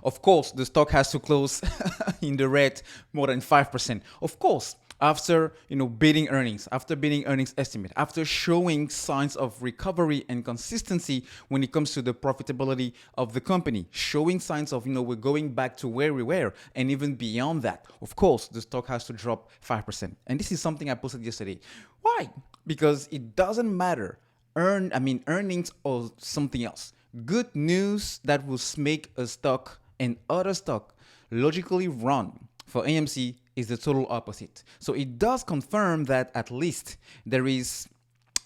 Of course, the stock has to close in the red more than 5%. Of course, after beating earnings, after beating earnings estimate, after showing signs of recovery and consistency when it comes to the profitability of the company, showing signs of we're going back to where we were, and even beyond that, of course, the stock has to drop 5%. And this is something I posted yesterday. Why? Because it doesn't matter earnings or something else. Good news that will make a stock and other stock logically run for AMC is the total opposite. So it does confirm that at least there is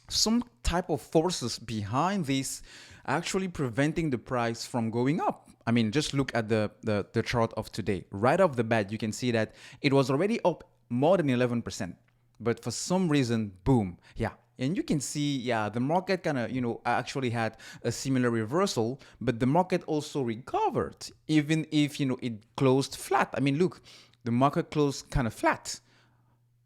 some type of forces behind this actually preventing the price from going up. I mean, just look at the chart of today. Right off the bat, you can see that it was already up more than 11%. But for some reason, boom. Yeah. And you can see, the market kind of, actually had a similar reversal, but the market also recovered, even if, it closed flat. I mean, look, the market closed kind of flat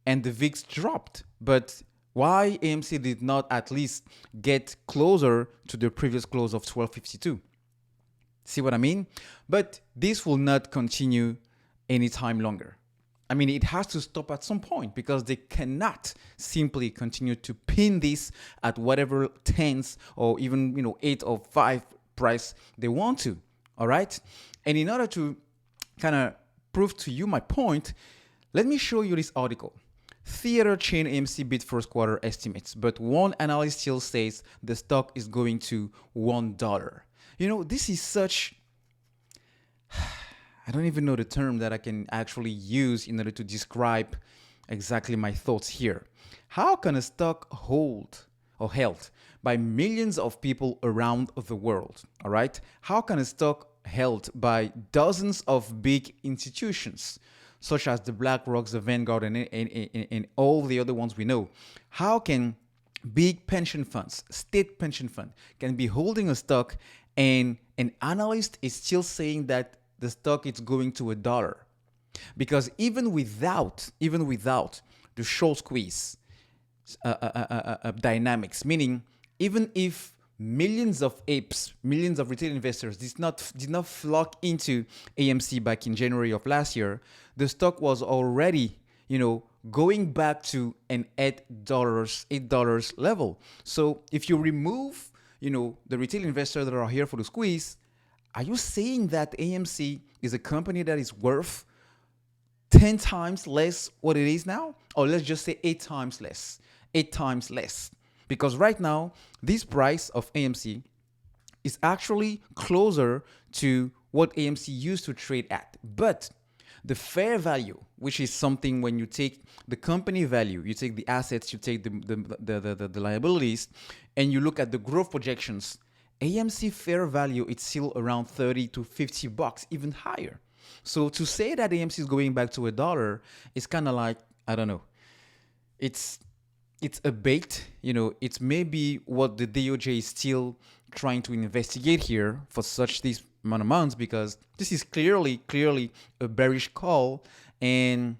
and the VIX dropped. But why AMC did not at least get closer to the previous close of 1252? See what I mean? But this will not continue any time longer. I mean, it has to stop at some point because they cannot simply continue to pin this at whatever tens or even 8 or 5 price they want to. All right. And in order to kind of prove to you my point, let me show you this article. Theater chain AMC beat first quarter estimates, but one analyst still says the stock is going to $1. This is such. I don't even know the term that I can actually use in order to describe exactly my thoughts here. How can a stock hold or held by millions of people around the world? All right. How can a stock held by dozens of big institutions, such as the BlackRocks, the Vanguard, and all the other ones we know? How can big pension funds, state pension fund, can be holding a stock and an analyst is still saying that the stock is going to $1? Because even without the short squeeze dynamics, meaning even if millions of apes, millions of retail investors did not flock into AMC back in January of last year, the stock was already going back to an $8 level. So if you remove the retail investors that are here for the squeeze, are you saying that AMC is a company that is worth 10 times less what it is now? Or let's just say 8 times less. 8 times less. Because right now, this price of AMC is actually closer to what AMC used to trade at. But the fair value, which is something when you take the company value, you take the assets, you take the liabilities, and you look at the growth projections, AMC fair value, it's still around $30 to $50, even higher. So to say that AMC is going back to $1 is kind of like, I don't know. It's a bait, it's maybe what the DOJ is still trying to investigate here for such these amount of months, because this is clearly a bearish call. And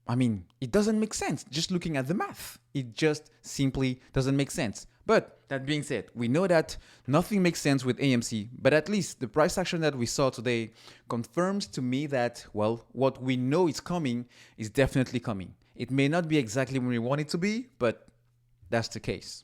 I mean, it doesn't make sense just looking at the math. It just simply doesn't make sense. But that being said, we know that nothing makes sense with AMC, but at least the price action that we saw today confirms to me that, well, what we know is coming is definitely coming. It may not be exactly when we want it to be, but that's the case.